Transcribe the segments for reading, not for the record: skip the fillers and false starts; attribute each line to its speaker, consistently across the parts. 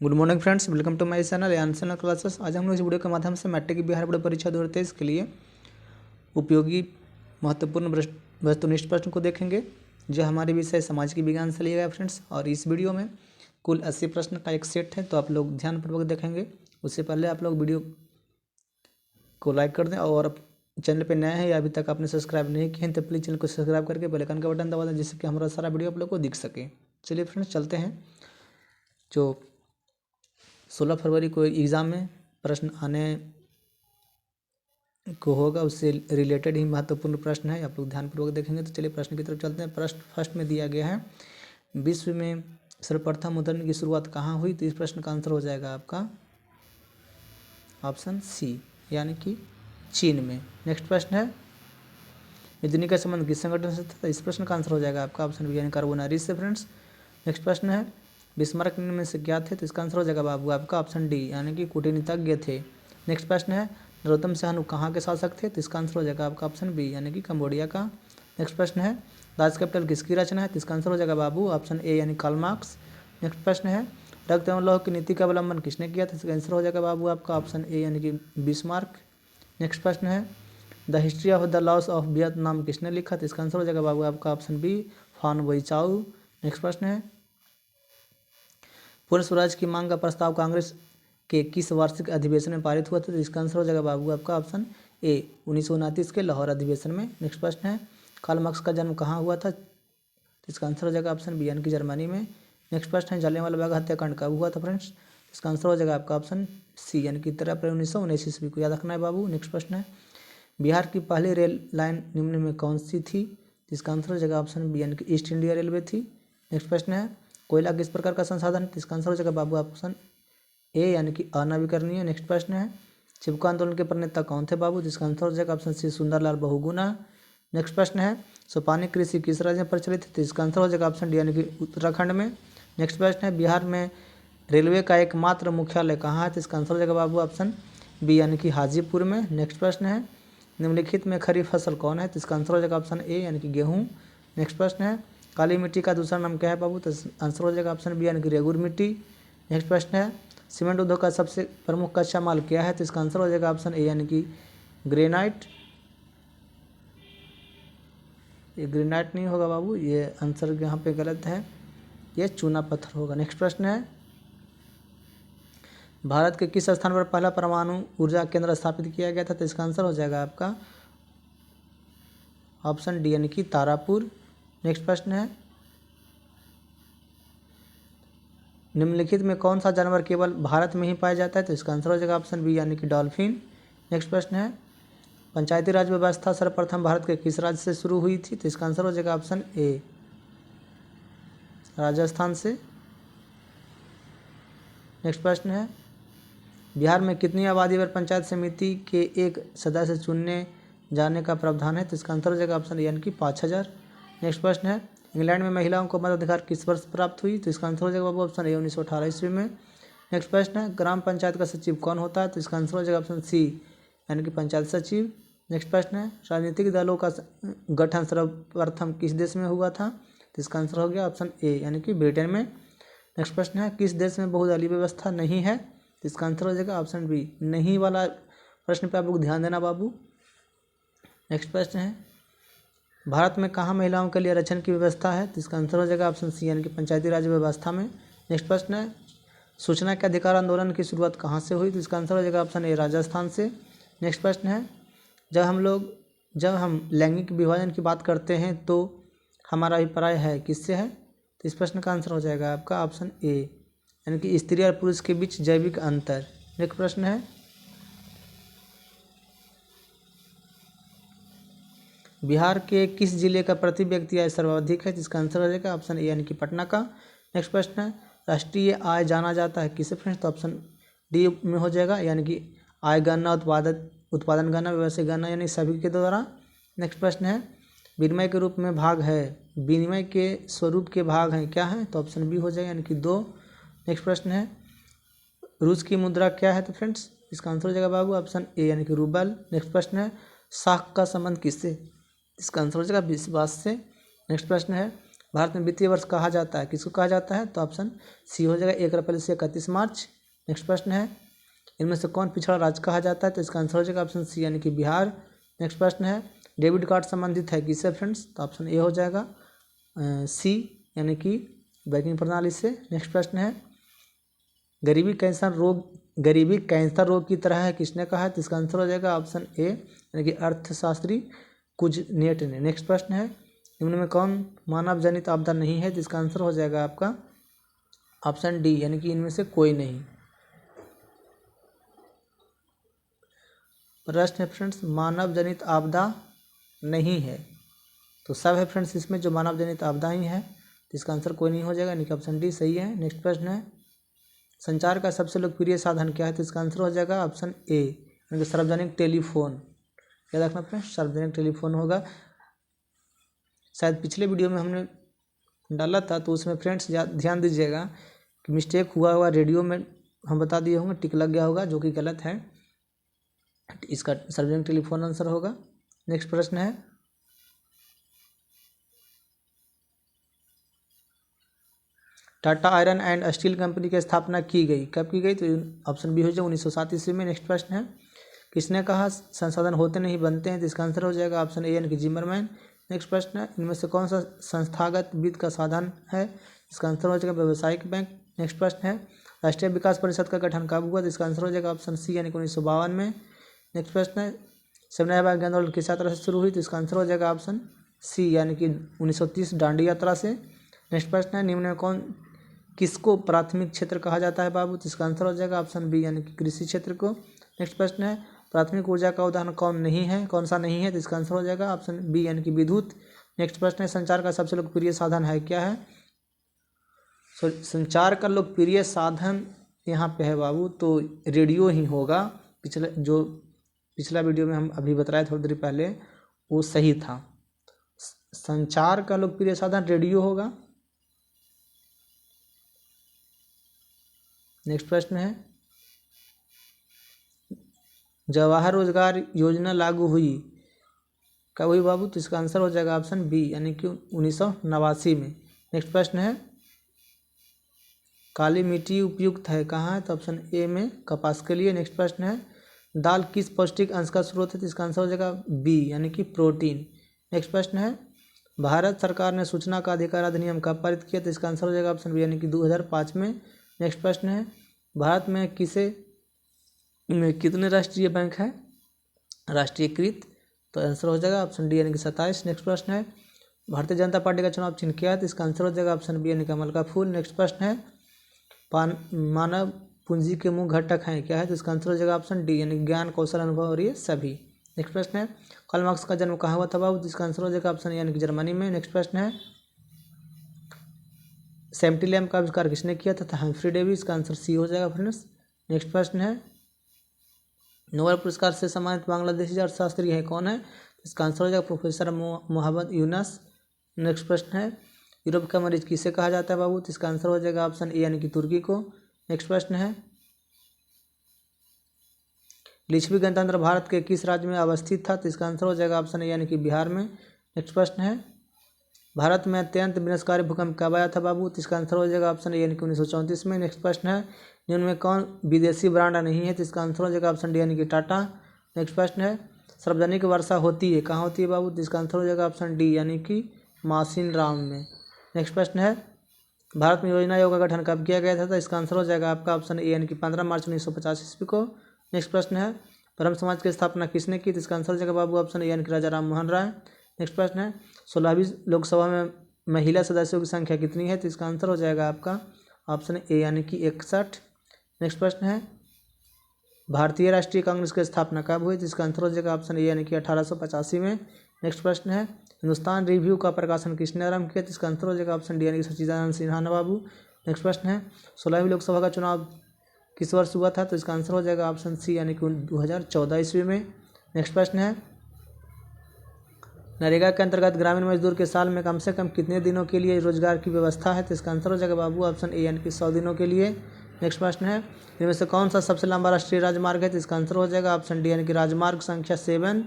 Speaker 1: Good morning friends, welcome to my channel answer classes. आज हम लोग इस वीडियो के माध्यम से मैट्रिक की बिहार बोर्ड परीक्षा 2023 के लिए उपयोगी महत्वपूर्ण वस्तुनिष्ठ प्रश्न को देखेंगे, जो हमारे विषय सामाजिक विज्ञान से लिया गया फ्रेंड्स। और इस वीडियो में कुल 80 प्रश्न का एक सेट है, तो आप लोग ध्यानपूर्वक देखेंगे। उससे पहले आप लोग वीडियो को लाइक कर दें, और चैनल पर नया है या अभी तक आपने सब्सक्राइब नहीं किए हैं तो प्लीज़ चैनल को सब्सक्राइब करके बेल आइकन का बटन दबा दें, जिससे कि हमारा सारा वीडियो आप लोग को दिख सके। चलिए फ्रेंड्स, चलते हैं। जो 16 फरवरी को एग्ज़ाम में प्रश्न आने को होगा, उससे रिलेटेड ही महत्वपूर्ण प्रश्न है, आप लोग ध्यानपूर्वक देखेंगे। तो चलिए प्रश्न की तरफ चलते हैं। प्रश्न फर्स्ट में दिया गया है, विश्व में सर्वप्रथम मुद्रण की शुरुआत कहाँ हुई? तो इस प्रश्न का आंसर हो जाएगा आपका ऑप्शन सी, यानी कि चीन में। नेक्स्ट प्रश्न है, मेदिनी का संबंध किस संगठन से था? तो इस प्रश्न का आंसर हो जाएगा आपका ऑप्शन बी, यानी कार्बोनारी से फ्रेंड्स। नेक्स्ट प्रश्न है, बिस्मार्क निम्न में से क्या थे? तो इसका आंसर हो जाएगा बाबू आपका ऑप्शन डी, यानी कि कूटनीतिज्ञ थे। नेक्स्ट प्रश्न है, नरोत्तम सहानु कहाँ के शासक थे? तो इसका आंसर हो जाएगा आपका ऑप्शन बी, यानी कि कंबोडिया का। नेक्स्ट प्रश्न है, दास कैपिटल किसकी रचना है? तो इसका आंसर हो जाएगा बाबू ऑप्शन ए, यानी कार्ल मार्क्स। नेक्स्ट प्रश्न है, रक्त एवं लौह की नीति का अवलंबन किसने किया था? इसका आंसर हो जाएगा बाबू आपका ऑप्शन ए, यानी कि बिस्मार्क। नेक्स्ट प्रश्न है, the history of the loss of Vietnam किसने लिखा? तो इसका आंसर हो जाएगा बाबू आपका ऑप्शन बी, फान बोइचाउ। नेक्स्ट प्रश्न है, पूर्ण स्वराज की मांग का प्रस्ताव कांग्रेस के किस वार्षिक अधिवेशन में पारित हुआ था? तो इसका आंसर हो जाएगा बाबू आपका ऑप्शन ए, 1929 के लाहौर अधिवेशन में। नेक्स्ट प्रश्न है, कार्ल मार्क्स का जन्म कहाँ हुआ था? तो इसका आंसर हो जाएगा ऑप्शन बी, यानी कि जर्मनी में। नेक्स्ट प्रश्न है, जलियांवाला बाग हत्याकांड कब हुआ था फ्रेंड्स? इसका आंसर हो जाएगा आपका ऑप्शन सी, यानी कि 13 अप्रैल 1919 ईस्वी को। याद रखना है बाबू। नेक्स्ट प्रश्न है, बिहार की पहली रेल लाइन निम्न में कौन सी थी? इसका आंसर हो जाएगा ऑप्शन बी, यानी कि ईस्ट इंडिया रेलवे थी। नेक्स्ट प्रश्न है, कोयला किस प्रकार का संसाधन है? तो इसका आंसर हो जाएगा बाबू ऑप्शन ए, यानी कि अनवीकरणीय। नेक्स्ट प्रश्न है, चिपको आंदोलन के प्रणेता कौन थे बाबू? जिसका आंसर हो जाएगा option C, Sundarlal Bahuguna. Next प्रश्न है, सोपानी कृषि किस राज्य में प्रचलित है? तो इसका आंसर हो जाएगा ऑप्शन डी, यानी कि उत्तराखंड में। नेक्स्ट प्रश्न है, बिहार में रेलवे का एकमात्र मुख्यालय कहाँ है? तो इसका आंसर हो जाएगा बाबू ऑप्शन बी, यानी कि हाजीपुर में। नेक्स्ट प्रश्न है, निम्नलिखित में खरीफ फसल कौन है? तो इसका आंसर हो जाएगा ऑप्शन ए, यानी कि गेहूँ। नेक्स्ट प्रश्न है, काली मिट्टी का दूसरा नाम क्या है बाबू? तो आंसर हो जाएगा ऑप्शन बी, यानी कि रेगुर मिट्टी। नेक्स्ट प्रश्न है, सीमेंट उद्योग का सबसे प्रमुख कच्चा माल क्या है? तो इसका आंसर हो जाएगा ऑप्शन ए, यानी कि ग्रेनाइट। ये ग्रेनाइट नहीं होगा बाबू, ये आंसर यहाँ पे गलत है, ये चूना पत्थर होगा। नेक्स्ट प्रश्न है, भारत के किस स्थान पर पहला परमाणु ऊर्जा केंद्र स्थापित किया गया था? तो इसका आंसर हो जाएगा आपका ऑप्शन डी, यानी कि तारापुर। नेक्स्ट प्रश्न है, निम्नलिखित में कौन सा जानवर केवल भारत में ही पाया जाता है? तो इसका आंसर हो जाएगा ऑप्शन बी, यानी कि डॉल्फिन। नेक्स्ट प्रश्न है, पंचायती राज व्यवस्था सर्वप्रथम भारत के किस राज्य से शुरू हुई थी? तो इसका आंसर हो जाएगा ऑप्शन ए, राजस्थान से। नेक्स्ट प्रश्न है, बिहार में कितनी आबादी पर पंचायत समिति के एक सदस्य चुनने जाने का प्रावधान है? तो इसका आंसर हो जाएगा ऑप्शन ए, यानी कि 5000। नेक्स्ट प्रश्न है, इंग्लैंड में महिलाओं को मताधिकार किस वर्ष प्राप्त हुई? तो इसका आंसर हो जाएगा बाबू ऑप्शन ए, 1918 ईस्वी में। नेक्स्ट प्रश्न है, ग्राम पंचायत का सचिव कौन होता है? तो इसका आंसर हो जाएगा ऑप्शन सी, यानी कि पंचायत सचिव। नेक्स्ट प्रश्न है, राजनीतिक दलों का गठन सर्वप्रथम किस देश में हुआ था? तो इसका आंसर हो गया ऑप्शन ए, यानी कि ब्रिटेन में। नेक्स्ट प्रश्न है, किस देश में बहुदलीय व्यवस्था नहीं है? तो इसका आंसर हो जाएगा ऑप्शन बी, नहीं वाला प्रश्न पे आप लोग ध्यान देना बाबू। नेक्स्ट प्रश्न है, भारत में कहाँ महिलाओं के लिए आरक्षण की व्यवस्था है? तो इसका आंसर हो जाएगा ऑप्शन सी, यानी कि पंचायती राज व्यवस्था में। नेक्स्ट प्रश्न है, सूचना के अधिकार आंदोलन की शुरुआत कहाँ से हुई? तो इसका आंसर हो जाएगा ऑप्शन ए, राजस्थान से। नेक्स्ट प्रश्न है, जब हम लैंगिक विभाजन की बात करते हैं तो हमारा अभिप्राय है किससे है? तो इस प्रश्न का आंसर हो जाएगा आपका ऑप्शन ए, यानी कि स्त्री और पुरुष के बीच जैविक अंतर। नेक्स्ट प्रश्न है, बिहार के किस जिले का प्रति व्यक्ति आय सर्वाधिक है? जिसका आंसर हो जाएगा ऑप्शन ए, यानी कि पटना का। नेक्स्ट प्रश्न है, राष्ट्रीय आय जाना जाता है किसे फ्रेंड्स? तो ऑप्शन डी में हो जाएगा, यानी कि आय गणना, उत्पादन गणना, व्यवसाय गणना, यानी सभी के द्वारा। नेक्स्ट प्रश्न है, विनिमय के रूप में भाग है, विनिमय के स्वरूप के भाग हैं क्या है? तो ऑप्शन बी हो जाएगा, यानी कि 2। नेक्स्ट प्रश्न है, रूस की मुद्रा क्या है? तो फ्रेंड्स इसका आंसर हो जाएगा बाबू ऑप्शन ए, यानी कि रूबल। नेक्स्ट प्रश्न है, साख का संबंध किससे? इसका आंसर हो जाएगा विश्वास से। नेक्स्ट प्रश्न है, भारत में वित्तीय वर्ष कहा जाता है, किसको कहा जाता है? तो ऑप्शन सी हो जाएगा 1 अप्रैल से 31 मार्च। नेक्स्ट प्रश्न है, इनमें से कौन पिछड़ा राज्य कहा जाता है? तो इसका आंसर हो जाएगा ऑप्शन सी यानी कि बिहार। नेक्स्ट प्रश्न है, डेबिट कार्ड संबंधित है किससे फ्रेंड्स? तो ऑप्शन ए हो जाएगा सी यानी कि बैंकिंग प्रणाली से। नेक्स्ट प्रश्न है, गरीबी कैंसर रोग की तरह है, किसने कहा है? तो इसका आंसर हो जाएगा ऑप्शन ए यानी कि अर्थशास्त्री कुजनेट ने। नेक्स्ट प्रश्न है, निम्न में कौन मानव जनित आपदा नहीं है? तो इसका आंसर हो जाएगा आपका ऑप्शन डी यानी कि इनमें से कोई नहीं। प्रश्न है फ्रेंड्स, मानव जनित आपदा नहीं है तो सब है फ्रेंड्स इसमें जो मानव जनित आपदा ही है, तो इसका आंसर कोई नहीं हो जाएगा यानी कि ऑप्शन डी सही है। नेक्स्ट प्रश्न है, संचार का सबसे लोकप्रिय साधन क्या है? तो इसका आंसर हो जाएगा ऑप्शन ए यानी कि सार्वजनिक टेलीफोन। याद रखना फ्रेंड्स, सार्वजनिक टेलीफोन होगा। शायद पिछले वीडियो में हमने डाला था तो उसमें फ्रेंड्स ध्यान दीजिएगा कि मिस्टेक हुआ होगा, रेडियो में हम बता दिए होंगे, टिक लग गया होगा जो कि गलत है। इसका सार्वजनिक टेलीफोन आंसर होगा। नेक्स्ट प्रश्न है, Tata iron and steel company की स्थापना की गई, कब की गई? तो ऑप्शन बी हो जाएगा 1907 ईस्वी में। नेक्स्ट प्रश्न है, किसने कहा संसाधन होते नहीं बनते हैं? तो इसका आंसर हो जाएगा ऑप्शन ए यानी कि जिमरमैन। नेक्स्ट प्रश्न है, इनमें से कौन सा संस्थागत वित्त का साधन है? इसका आंसर हो जाएगा व्यावसायिक बैंक। नेक्स्ट प्रश्न है, राष्ट्रीय विकास परिषद का गठन कब हुआ? तो इसका आंसर हो जाएगा ऑप्शन सी यानी कि 1952 में। नेक्स्ट प्रश्न है, सेवनाया बाग आंदोलन किस यात्रा से शुरू हुई? तो इसका आंसर हो जाएगा ऑप्शन सी यानी कि 1930 दांडी यात्रा से। नेक्स्ट प्रश्न है, निम्न में किसको प्राथमिक क्षेत्र कहा जाता है बाबू? तो इसका आंसर हो जाएगा ऑप्शन बी यानी कि कृषि क्षेत्र को। नेक्स्ट प्रश्न है, प्राथमिक ऊर्जा का उदाहरण कौन सा नहीं है? तो इसका आंसर हो जाएगा ऑप्शन बी यानी कि विद्युत। नेक्स्ट प्रश्न है, संचार का सबसे लोकप्रिय साधन है क्या है? संचार का लोकप्रिय साधन यहाँ पे है बाबू तो रेडियो ही होगा। पिछला वीडियो में हम अभी बताए थोड़ी देर पहले वो सही था। संचार का लोकप्रिय साधन रेडियो होगा। नेक्स्ट प्रश्न है, जवाहर रोजगार योजना लागू हुई कब हुई बाबू? तो इसका आंसर हो जाएगा ऑप्शन बी यानी कि 1989 में। नेक्स्ट प्रश्न है, काली मिट्टी उपयुक्त है कहाँ है? तो ऑप्शन ए में कपास के लिए। नेक्स्ट प्रश्न है, दाल किस पौष्टिक अंश का स्रोत है? तो इसका आंसर हो जाएगा बी यानी कि प्रोटीन। नेक्स्ट प्रश्न है, भारत सरकार ने सूचना का अधिकार अधिनियम कब पारित किया? तो इसका आंसर हो जाएगा ऑप्शन बी यानी कि 2005 में। नेक्स्ट प्रश्न है, भारत में कितने राष्ट्रीय बैंक हैं राष्ट्रीयकृत? तो आंसर हो जाएगा ऑप्शन डी यानी कि 27। नेक्स्ट प्रश्न है, भारतीय जनता पार्टी का चुनाव चिन्ह क्या है? तो इसका आंसर हो जाएगा ऑप्शन बी यानी कि कमल का फूल। नेक्स्ट प्रश्न है, मानव पूंजी के मुख्य घटक हैं क्या है? तो इसका आंसर हो जाएगा ऑप्शन डी यानी ज्ञान, कौशल, अनुभव और ये सभी। नेक्स्ट प्रश्न है, कार्ल मार्क्स का जन्म कहाँ हुआ था बाबू? जिसका आंसर हो जाएगा ऑप्शन यानी कि जर्मनी में। नेक्स्ट प्रश्न है, सेफ्टी लैम्प का आविष्कार किसने किया था? Humphry Davy. इसका आंसर सी हो जाएगा फ्रेंड्स। नेक्स्ट प्रश्न है, नोबेल पुरस्कार से सम्मानित बांग्लादेशी अर्थशास्त्री है कौन है? इसका आंसर हो जाएगा प्रोफेसर मोहम्मद यूनस। नेक्स्ट प्रश्न है, यूरोप का मरीज किसे कहा जाता है बाबू? तो इसका आंसर हो जाएगा ऑप्शन ए यानी कि तुर्की को। नेक्स्ट प्रश्न है, लिच्छवी गणतंत्र भारत के किस राज्य में अवस्थित था? तो इसका आंसर हो जाएगा ऑप्शन ए यानी कि बिहार में। नेक्स्ट प्रश्न है, भारत में अत्यंत विनाशकारी भूकंप कब आया था बाबू? तो इसका आंसर हो जाएगा ऑप्शन ए यानी कि 1934 में। नेक्स्ट प्रश्न है, निम्न में कौन विदेशी ब्रांड नहीं है? तो इसका आंसर हो जाएगा ऑप्शन डी यानी कि टाटा। नेक्स्ट प्रश्न है, सार्वजनिक वर्षा होती है कहाँ होती है बाबू? तो इसका आंसर हो जाएगा ऑप्शन डी यानी कि मासिन राम में। नेक्स्ट प्रश्न है, भारत में योजना आयोग का गठन कब किया गया था? तो इसका आंसर हो जाएगा आपका ऑप्शन ए यानी कि 15 मार्च 1950 ईस्वी को। नेक्स्ट प्रश्न है, ब्रह्म समाज की स्थापना किसने की? तो इसका आंसर हो जाएगा बाबू ऑप्शन ए यानी कि राजा राम मोहन राय। नेक्स्ट प्रश्न है, 16वीं लोकसभा में महिला सदस्यों की संख्या कितनी है? तो इसका आंसर हो जाएगा आपका ऑप्शन ए यानी कि 61। नेक्स्ट प्रश्न है, भारतीय राष्ट्रीय कांग्रेस की स्थापना कब हुई? तो इसका आंसर हो जाएगा ऑप्शन ए यानी कि 1885 में। नेक्स्ट प्रश्न है, हिंदुस्तान रिव्यू का प्रकाशन किसने आरंभ किया? तो इसका आंसर हो जाएगा ऑप्शन डी यानी कि सच्चिदानंद सिन्हा ने बाबू। नेक्स्ट प्रश्न है, 16वीं लोकसभा का चुनाव किस वर्ष हुआ था? तो इसका आंसर हो जाएगा ऑप्शन सी यानी कि 2014 ईस्वी में। नेक्स्ट प्रश्न है, नरेगा के अंतर्गत ग्रामीण मजदूर के साल में कम से कम कितने दिनों के लिए रोजगार की व्यवस्था है? तो इसका आंसर हो जाएगा बाबू ऑप्शन ए यानी कि 100 दिनों के लिए। नेक्स्ट प्रश्न है, इनमें से कौन सा सबसे लंबा राष्ट्रीय राजमार्ग है? तो इसका आंसर हो जाएगा ऑप्शन डी यानी कि राजमार्ग संख्या 7।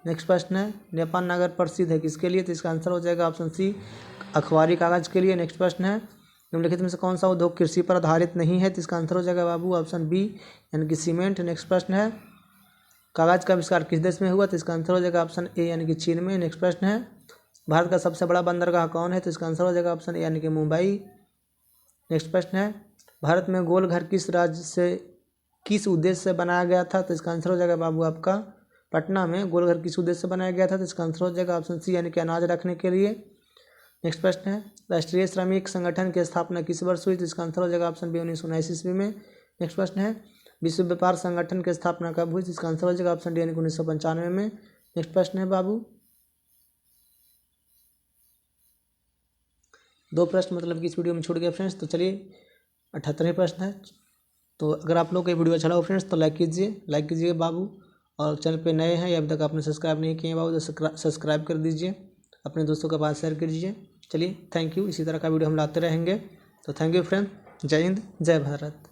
Speaker 1: नेक्स्ट प्रश्न है, नेपाल नगर प्रसिद्ध है किसके लिए? तो इसका आंसर हो जाएगा ऑप्शन सी अखबारी कागज के लिए। नेक्स्ट प्रश्न है निम्नलिखित में से कौन सा उद्योग कृषि पर आधारित नहीं है, तो इसका आंसर हो जाएगा बाबू ऑप्शन बी यानी कि सीमेंट। नेक्स्ट प्रश्न है कागज का आविष्कार किस देश में हुआ, तो इसका आंसर हो जाएगा ऑप्शन ए यानी कि चीन में। नेक्स्ट प्रश्न है भारत का सबसे बड़ा बंदरगाह कौन है, तो इसका आंसर हो जाएगा ऑप्शन ए यानी कि मुंबई। नेक्स्ट प्रश्न है भारत में गोल घर किस राज्य से किस उद्देश्य से बनाया गया था, तो इसका आंसर हो जाएगा बाबू आपका पटना में गोल घर किस उद्देश्य से बनाया गया था, तो इसका आंसर हो जाएगा ऑप्शन सी यानी कि अनाज रखने के लिए। नेक्स्ट प्रश्न है राष्ट्रीय श्रमिक संगठन की स्थापना किस वर्ष हुई, तो इसका आंसर हो जाएगा ऑप्शन बी 1919 ईस्वी में। नेक्स्ट प्रश्न है विश्व व्यापार संगठन की स्थापना कब हुई, तो इसका आंसर हो जाएगा ऑप्शन डी यानी कि 1995 में। नेक्स्ट प्रश्न है बाबू 2 प्रश्न मतलब कि इस वीडियो में छूट गया फ्रेंड्स। तो चलिए 78वें प्रश्न है। तो अगर आप लोग को ये वीडियो अच्छा लगा फ्रेंड्स तो लाइक कीजिए बाबू, और चैनल पे नए हैं या अभी तक आपने सब्सक्राइब नहीं किए बाबू तो सब्सक्राइब कर दीजिए, अपने दोस्तों के पास शेयर कर दीजिए। चलिए थैंक यू, इसी तरह का वीडियो हम लाते रहेंगे। तो थैंक यू फ्रेंड, जय हिंद जय भारत।